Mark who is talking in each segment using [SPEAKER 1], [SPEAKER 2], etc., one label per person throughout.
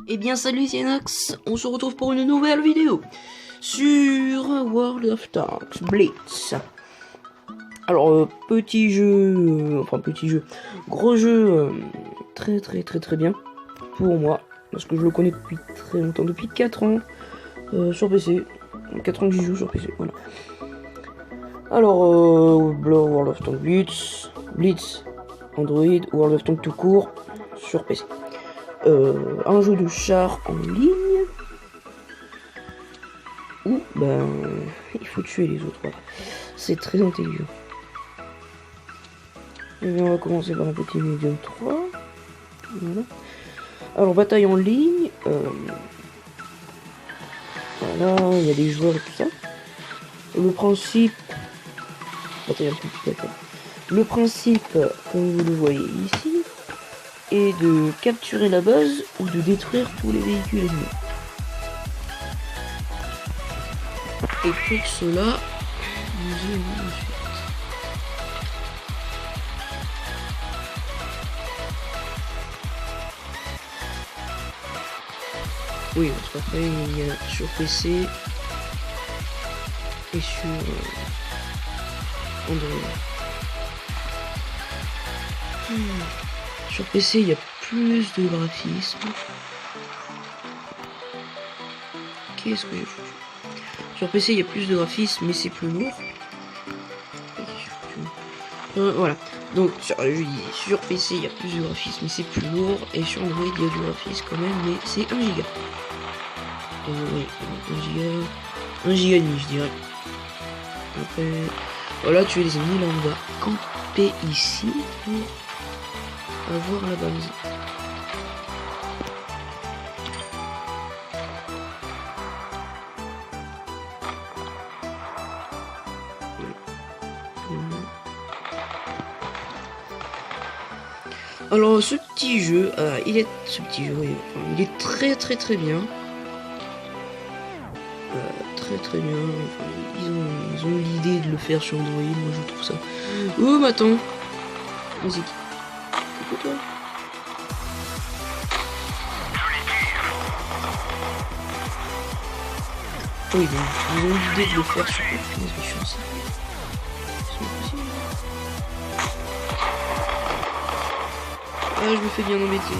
[SPEAKER 1] Eh bien salut Cyanox, on se retrouve pour une nouvelle vidéo sur World of Tanks Blitz. Alors petit jeu, gros jeu, très bien pour moi, parce que je le connais depuis très longtemps, depuis 4 ans sur PC, 4 ans que j'y joue sur PC, voilà. Alors World of Tanks Blitz, Android, World of Tanks tout court sur PC. Un jeu de char en ligne où il faut tuer les autres, voilà. C'est très intelligent. Et bien, on va commencer par un petit médium 3. Voilà. Alors bataille en ligne, voilà, il y a des joueurs et tout ça. Le principe, bataille en ligne, d'accord. Le principe, comme vous le voyez ici, est de capturer la base ou de détruire tous les véhicules ennemis. Et pour cela, nous allons ensuite. Oui, parce qu'après il y a sur PC et sur Android. Sur PC, il y a plus de graphisme. Qu'est-ce que j'ai foutu? Sur PC, il y a plus de graphisme, mais c'est plus lourd. Voilà. Donc, sur PC, il y a plus de graphisme, mais c'est plus lourd. Et sur Android, il y a du graphisme quand même, mais c'est 1 giga. Oui, 1 giga et demi, je dirais. Après, voilà, tuer les ennemis. Là, on va camper ici pour avoir la base. Alors ce petit jeu, il est très bien. Très bien. Enfin, ils ont l'idée de le faire sur Android. Moi je trouve ça. Oh mais attends. Musique. Écoute-toi. Oui, donc, ils ont l'idée de le faire sur Android. Ah, je me fais bien embêter.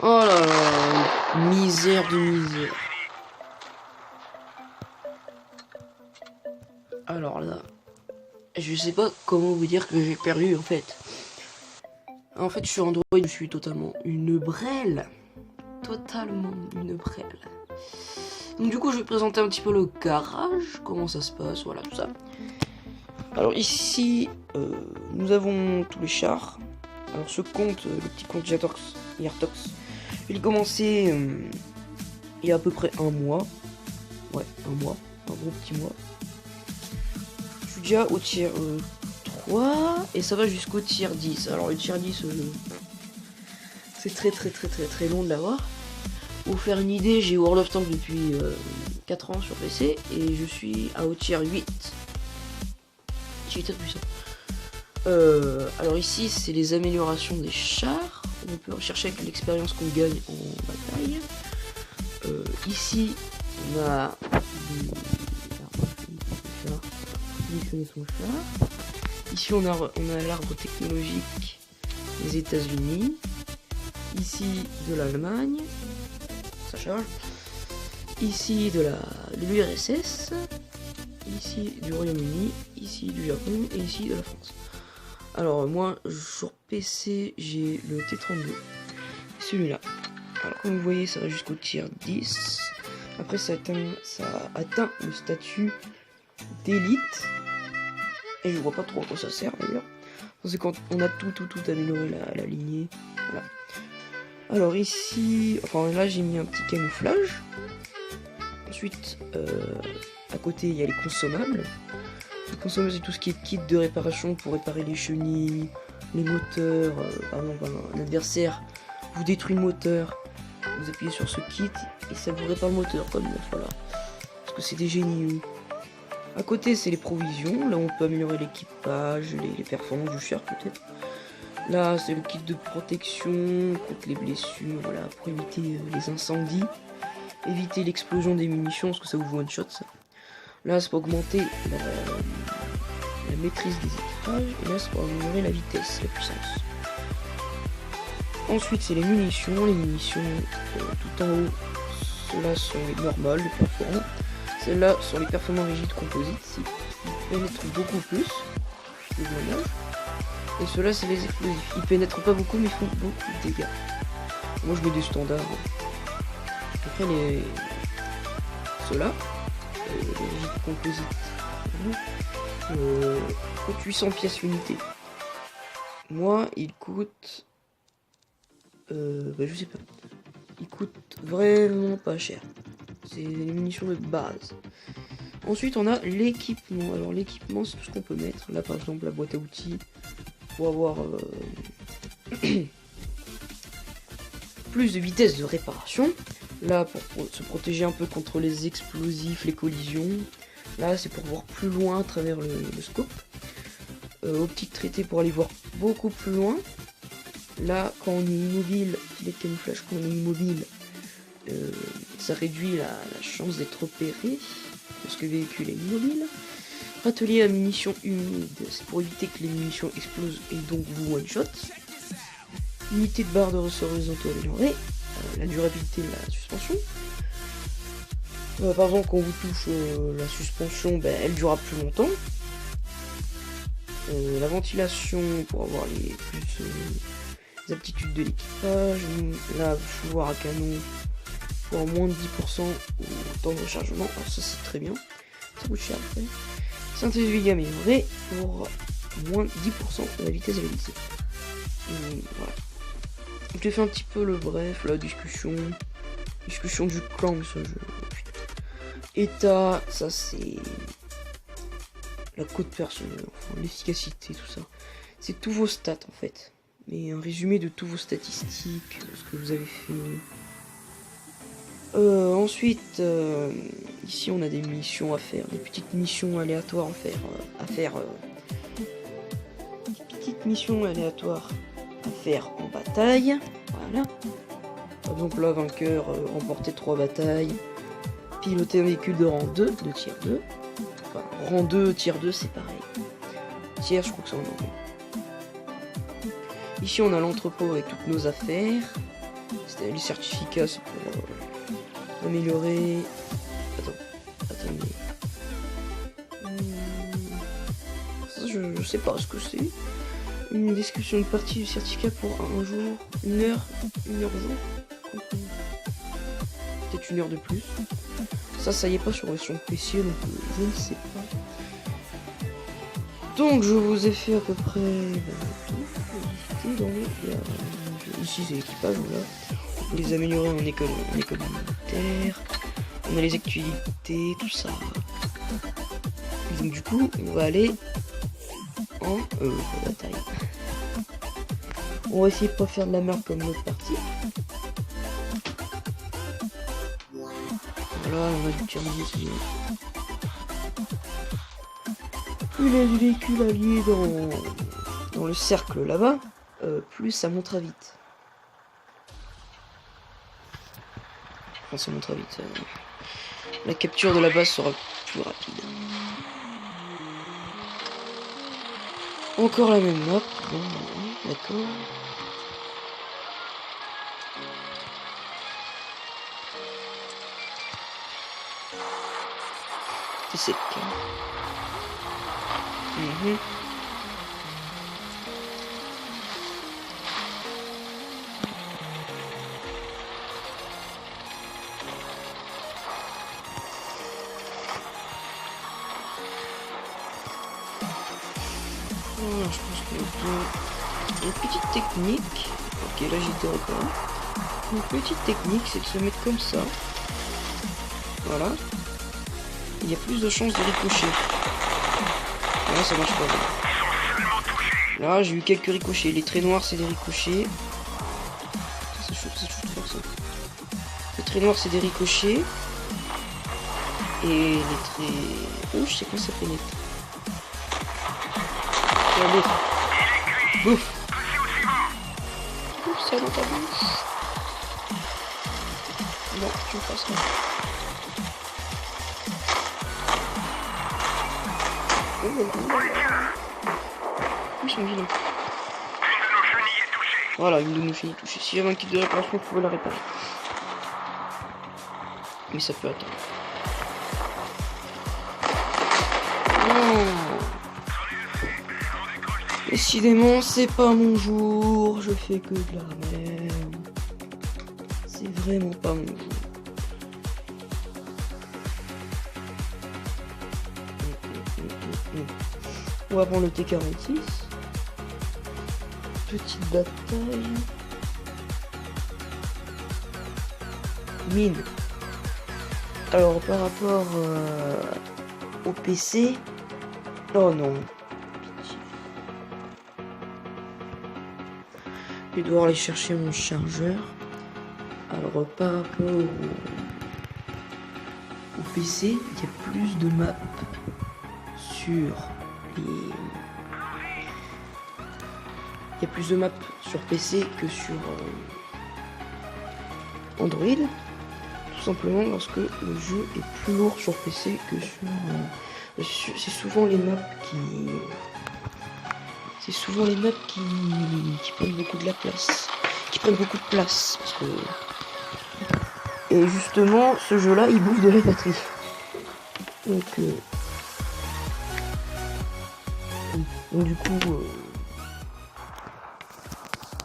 [SPEAKER 1] Oh là là, misère de misère. Alors là, je sais pas comment vous dire que j'ai perdu en fait. En fait, sur Android, je suis totalement une brêle. Totalement une brêle. Donc du coup, je vais présenter un petit peu le garage, comment ça se passe, voilà tout ça. Alors ici, nous avons tous les chars. Alors ce compte, le petit compte Yartox, il a commencé il y a à peu près 1 mois. Ouais, 1 mois, un gros petit mois. Je suis déjà au tier 3 et ça va jusqu'au tier 10. Alors le tier 10, c'est très long de l'avoir. Pour vous faire une idée, j'ai World of Tanks depuis 4 ans sur PC et je suis à au tier 8. J'ai été puissant. Alors ici, c'est les améliorations des chars. On peut rechercher avec l'expérience qu'on gagne en bataille. Ici, on a son char. Ici, on a l'arbre technologique des États-Unis. Ici, de l'Allemagne. Ça charge. Ici, de l'URSS. Ici, du Royaume-Uni. Ici, du Japon. Et ici, de la France. Alors, moi, sur PC, j'ai le T32. Celui-là. Alors, comme vous voyez, ça va jusqu'au tier 10. Après, ça atteint le statut d'élite. Et je vois pas trop à quoi ça sert d'ailleurs. C'est quand on a tout amélioré la lignée. Voilà. Alors ici, enfin là j'ai mis un petit camouflage. Ensuite, à côté il y a les consommables. Les consommables c'est tout ce qui est kit de réparation pour réparer les chenilles, les moteurs. Par exemple, un adversaire vous détruit le moteur, vous appuyez sur ce kit et ça vous répare le moteur comme voilà. que c'est des génies. À côté, c'est les provisions. Là, on peut améliorer l'équipage, les performances du char peut-être. Là, c'est le kit de protection contre les blessures, voilà, pour éviter les incendies. Éviter l'explosion des munitions, parce que ça vous one-shot, ça. Là, c'est pour augmenter la maîtrise des équipages. Et là, c'est pour améliorer la vitesse, la puissance. Ensuite, c'est les munitions. Les munitions, tout en haut, ceux-là sont les normales, les performants. Celles-là sont les performants rigides composites. Ils pénètrent beaucoup plus. C'est dommage. Et ceux-là, c'est les explosifs. Ils pénètrent pas beaucoup, mais ils font beaucoup de dégâts. Moi, je mets des standards. Après, ceux-là, les rigides composites, coûtent 800 pièces unité. Moi, ils coûtent... je sais pas. Ils coûtent vraiment pas cher. C'est des munitions de base. Ensuite, on a l'équipement. Alors, l'équipement, c'est tout ce qu'on peut mettre. Là, par exemple, la boîte à outils. Pour avoir plus de vitesse de réparation. Là, pour se protéger un peu contre les explosifs, les collisions. Là, c'est pour voir plus loin à travers le scope. Optique traitée pour aller voir beaucoup plus loin. Là, quand on est immobile, filet de camouflage, quand on est immobile, ça réduit la chance d'être repéré, parce que le véhicule est immobile. Râtelier à munitions humides, c'est pour éviter que les munitions explosent et donc vous one-shot. Unité de barre de ressort horizontaux améliorée, la durabilité de la suspension. Par exemple, quand vous touche la suspension, elle durera plus longtemps. La ventilation pour avoir les aptitudes de l'équipage. La pouvoir à canon pour moins de 10% au temps de rechargement. Alors ça c'est très bien. Ça coûte cher après. Synthèse visuelle améliorée pour moins de 10% de la vitesse de la lycée. Voilà. Je t'ai fait un petit peu le bref, la discussion du clan, mais ça je... État, ça c'est la cote personnelle, enfin, l'efficacité, tout ça. C'est tous vos stats en fait. Mais un résumé de tous vos statistiques, ce que vous avez fait. Ensuite, ici on a des missions à faire, des petites missions aléatoires à faire, des petites missions aléatoires à faire en bataille. Voilà. Par exemple, là, vainqueur, remporter 3 batailles, piloter un véhicule de rang 2, de tier 2. Enfin, rang 2, tier 2, c'est pareil. Tier, je crois que c'est en anglais. Ici, on a l'entrepôt avec toutes nos affaires. Les certificats, c'est pour améliorer. Attendez. Ça, je sais pas ce que c'est. Une description de partie du certificat pour un jour, une heure jour. Peut-être une heure de plus. Ça y est pas sur version PC, donc je ne sais pas. Donc je vous ai fait à peu près tout. Ici c'est l'équipage, voilà. On peut les améliorer en école militaire. On a les actualités, tout ça. Et donc du coup, on va aller en bataille. On va essayer de pas faire de la merde comme l'autre partie. Voilà, on a du tir ici. Plus les véhicules alliés dans le cercle là-bas, plus ça montera vite. Enfin, ça montera vite. La capture de la base sera plus rapide. Encore la même map. Bon, d'accord. C'est sec. Voilà, je pense qu'il y a une petite technique. Ok, là j'étais encore. Une petite technique, c'est de se mettre comme ça. Voilà. Il y a plus de chances de ricocher. Là, ça marche pas bien. Là, j'ai eu quelques ricochets. Les traits noirs, c'est des ricochets. C'est chaud de faire ça. Les traits noirs, c'est des ricochets. Et elle est très... Oh, je sais comment ça pénètre. Regardez. Bouf. Bouf ça dans ta bouche. Non, tu me passes rien. Ils sont vilains. Voilà, une de nos chenilles est touchée. Si j'avais un kit de réparation, je pouvais la réparer. Mais ça peut attendre. Non. Décidément, c'est pas mon jour. Je fais que de la merde. C'est vraiment pas mon jour. On va prendre le T46. Petite bataille. Mine. Alors par rapport au PC. Oh non. Pitié. Je vais devoir aller chercher mon chargeur. Alors par rapport au PC, il y a plus de maps sur les... Il y a plus de maps sur PC que sur Android. Tout simplement parce que le jeu est plus lourd sur PC que sur... c'est souvent les maps qui... C'est souvent les maps qui prennent beaucoup de la place. Qui prennent beaucoup de place. Parce que... Et justement, ce jeu-là, il bouffe de la batterie. Donc du coup...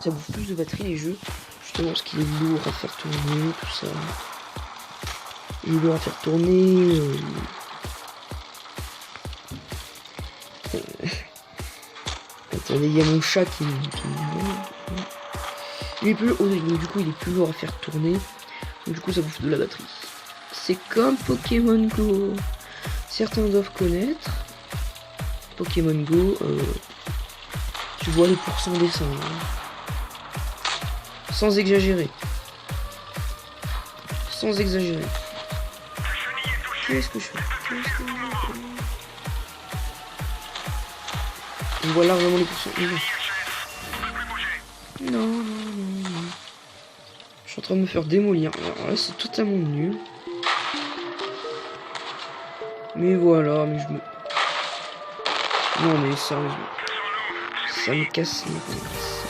[SPEAKER 1] ça bouffe plus de batterie les jeux, justement parce qu'il est lourd à faire tourner, tout ça. Il est lourd à faire tourner. Attendez, il y a mon chat qui il est plus... Oh, du coup il est plus lourd à faire tourner. Donc, du coup ça bouffe de la batterie. C'est comme Pokémon Go. Certains doivent connaître. Pokémon Go, tu vois les pourcents descendre. Sans exagérer. Sans exagérer. Qu'est-ce que je fais? On voit largement les pourcents. Non. Je suis en train de me faire démolir. Alors là, c'est totalement nul. Mais voilà, mais je me... Non mais sérieusement. Ça me casse les couilles.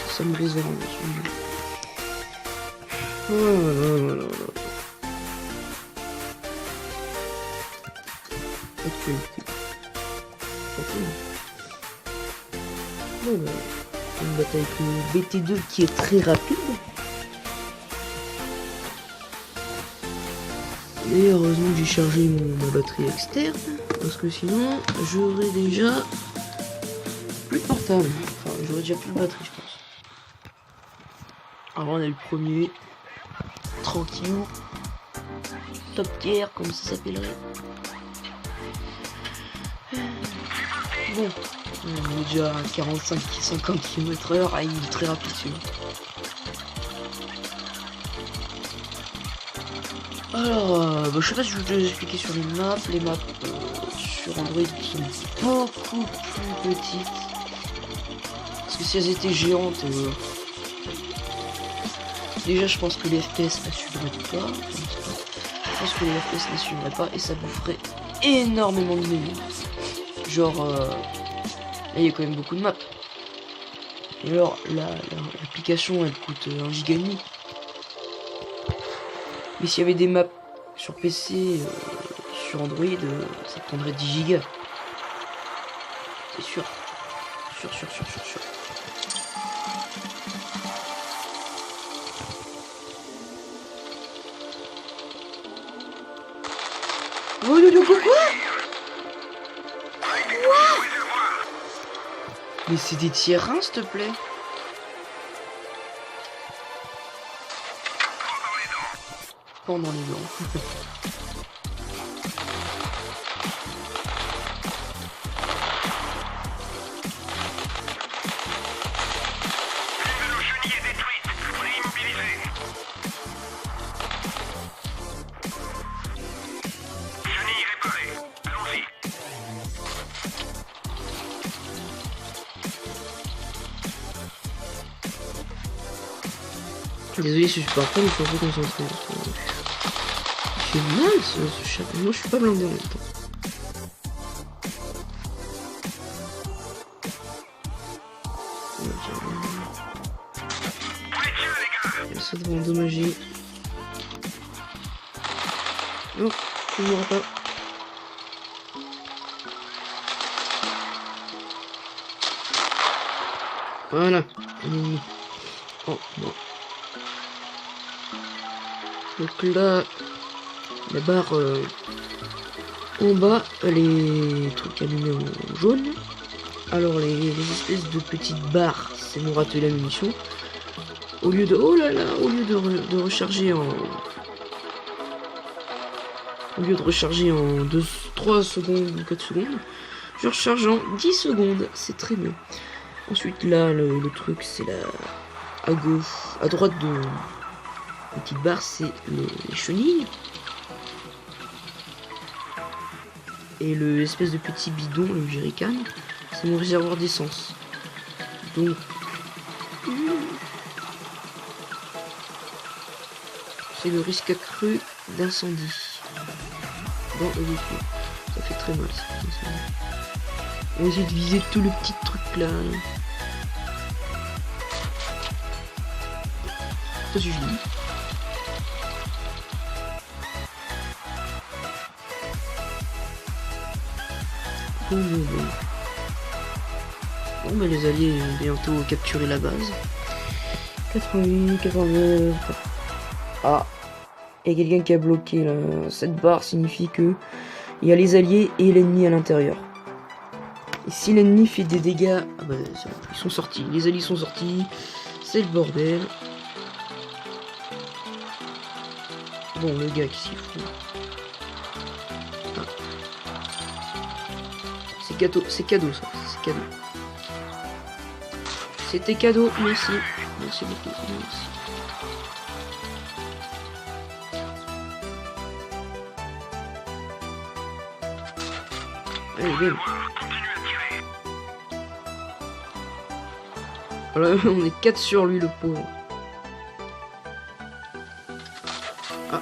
[SPEAKER 1] Ça me brise la langue. Voilà. Actualité. Voilà. Une bataille avec le BT2 qui est très rapide. Et heureusement que j'ai chargé ma batterie externe. Parce que sinon, j'aurais déjà plus de portable. Enfin, j'aurais déjà plus de batterie, je pense. Alors, on a eu le premier. Tranquillou. Top tier, comme ça s'appellerait. Bon. On est déjà à 45-50 km/h. Ah, il est très rapide celui-là. Alors, je sais pas si je vais vous expliquer sur les maps. Les maps sur Android sont beaucoup plus petites. Parce que si elles étaient géantes, déjà je pense que les FPS n'assumeraient pas. Je pense que les FPS n'assumeraient pas et ça boufferait énormément de menus. Genre, là il y a quand même beaucoup de maps. Et alors, l'application elle coûte 1 giga et demi. Mais s'il y avait des maps sur PC, sur Android, ça prendrait 10 gigas. C'est sûr. Sûr. Oh, quoi? Mais c'est des tiers 1, s'il te plaît. Pendant les dents. Désolé si je parle pas, mais je suis un peu concentré. Il fait mal ce chat. Moi je suis pas blindé en même temps. Ça devrait endommager. Non, il n'y aura pas. Voilà. Oh non. Donc là, la barre en bas, les trucs allumés en jaune. Alors les espèces de petites barres, c'est mon râtelet à munitions. Au lieu de, oh là là, au lieu de recharger en... Au lieu de recharger en 3 secondes ou 4 secondes, je recharge en 10 secondes. C'est très bien. Ensuite là, le truc, c'est là, à gauche, à droite de la petite barre, c'est les chenilles. Et l'espèce de petit bidon, le jerrycan, c'est mon réservoir d'essence. Donc... c'est le risque accru d'incendie dans le véhicule. Ça fait très mal ça. On va essayer de viser tout le petit truc là. Ça suffit. Bon. Bon bah les alliés ont bientôt capturé la base. 88, 89... Ah, il y a quelqu'un qui a bloqué là. Cette barre signifie que il y a les alliés et l'ennemi à l'intérieur. Et si l'ennemi fait des dégâts, ah bah, ils sont sortis. Les alliés sont sortis. C'est le bordel. Bon, le gars qui s'y fout. Ah. C'est cadeau ça. C'est cadeau. C'était cadeau. Merci. Merci beaucoup. Merci. Allez, bim. Voilà, on est 4 sur lui, le pauvre. Ah,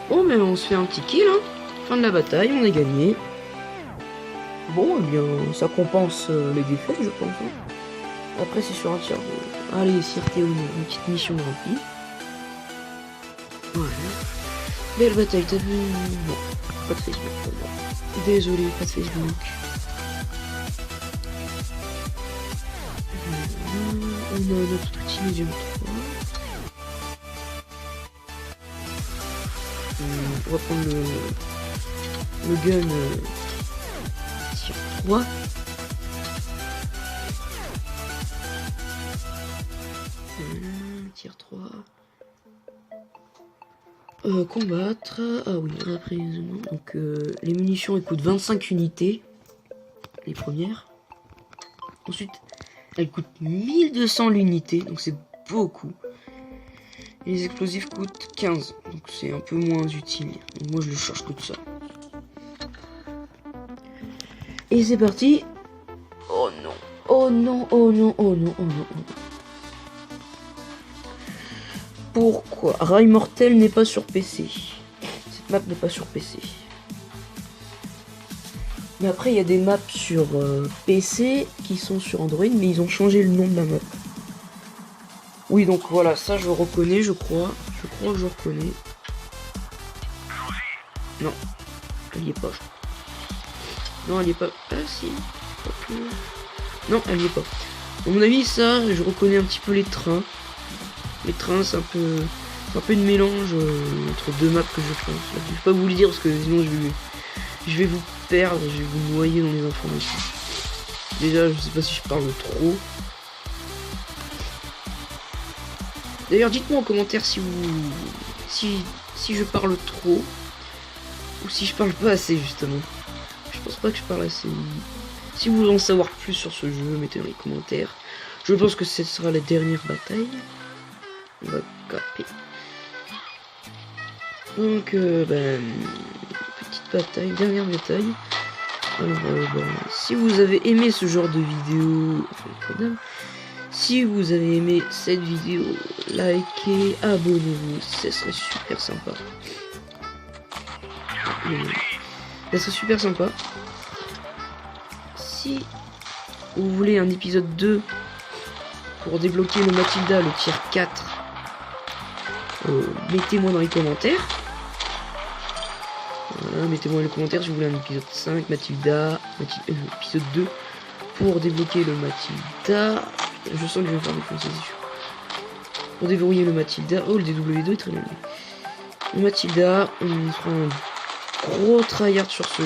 [SPEAKER 1] bon, mais on se fait un petit kill, hein. Fin de la bataille, on a gagné. Bon, eh bien, ça compense les défaites, je pense. Hein. Après, c'est sur un tiers. Allez, Sirté, une petite mission remplie. Voilà. Belle bataille, t'as vu? Bon, pas de Facebook pour moi. Désolé, pas de Facebook. On a notre petit médium 3. On va prendre le gun tir 3. Tir 3. Combattre. Ah oui, emprisonnement. Donc les munitions elles coûtent 25 unités. Les premières. Ensuite, elles coûtent 1200 l'unité. Donc c'est beaucoup. Et les explosifs coûtent 15. Donc c'est un peu moins utile. Donc moi je le cherche que de ça. Et c'est parti. Oh non. Oh non, oh non, oh non, oh non, oh non. Pourquoi Rail Mortel n'est pas sur PC? Cette map n'est pas sur PC. Mais après, il y a des maps sur PC qui sont sur Android, mais ils ont changé le nom de la map. Oui, donc voilà, ça je reconnais, je crois. Je crois que je reconnais. Non, elle y est pas, je crois. Non, elle y est pas. Ah si. Non, elle y est pas. À mon avis, ça, je reconnais un petit peu les trains. Les trains, c'est un peu une mélange entre deux maps que je pense. Je vais pas vous le dire parce que sinon je vais vous perdre, je vais vous noyer dans les informations. Déjà, je sais pas si je parle trop. D'ailleurs, dites-moi en commentaire si je parle trop ou si je parle pas assez justement. Je pense pas que je parle assez. Si vous voulez en savoir plus sur ce jeu, mettez dans les commentaires. Je pense que ce sera la dernière bataille. On va caper. Donc, petite bataille, dernière bataille. Alors, si vous avez aimé ce genre de vidéo, Si vous avez aimé cette vidéo, likez, abonnez-vous, ce serait super sympa. Ça serait super sympa. Si vous voulez un épisode 2 pour débloquer le Mathilda, le tier 4, mettez-moi dans les commentaires. Voilà, mettez-moi dans les commentaires si vous voulez un épisode 5, Mathilda, épisode 2 pour débloquer le Mathilda. Je sens que je vais me faire défoncer, c'est sûr. Pour déverrouiller le Mathilda. Oh, le DW2 est très bien. Le Mathilda, on fera un gros tryhard sur ce.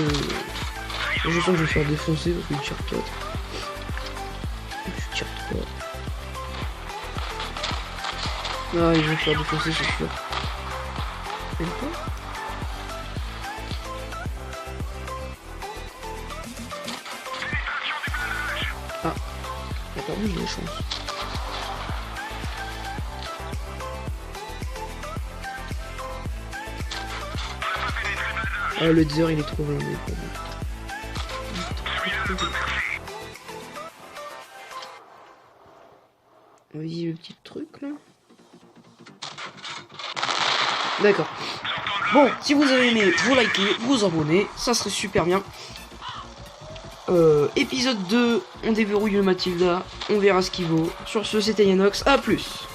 [SPEAKER 1] Je sens que je vais me faire défoncer parce que le tier 4. Je tier 3. Ah, ils vont me faire défoncer, c'est sûr. Et quoi? Ah, apparemment j'ai des chances. Ah, le Deezer il est trop blindé pour moi. Vas-y, le petit truc là. D'accord. Bon, si vous avez aimé, vous likez, vous abonnez, ça serait super bien. Épisode 2, on déverrouille le Mathilda, on verra ce qu'il vaut. Sur ce, c'était Yanox, à plus.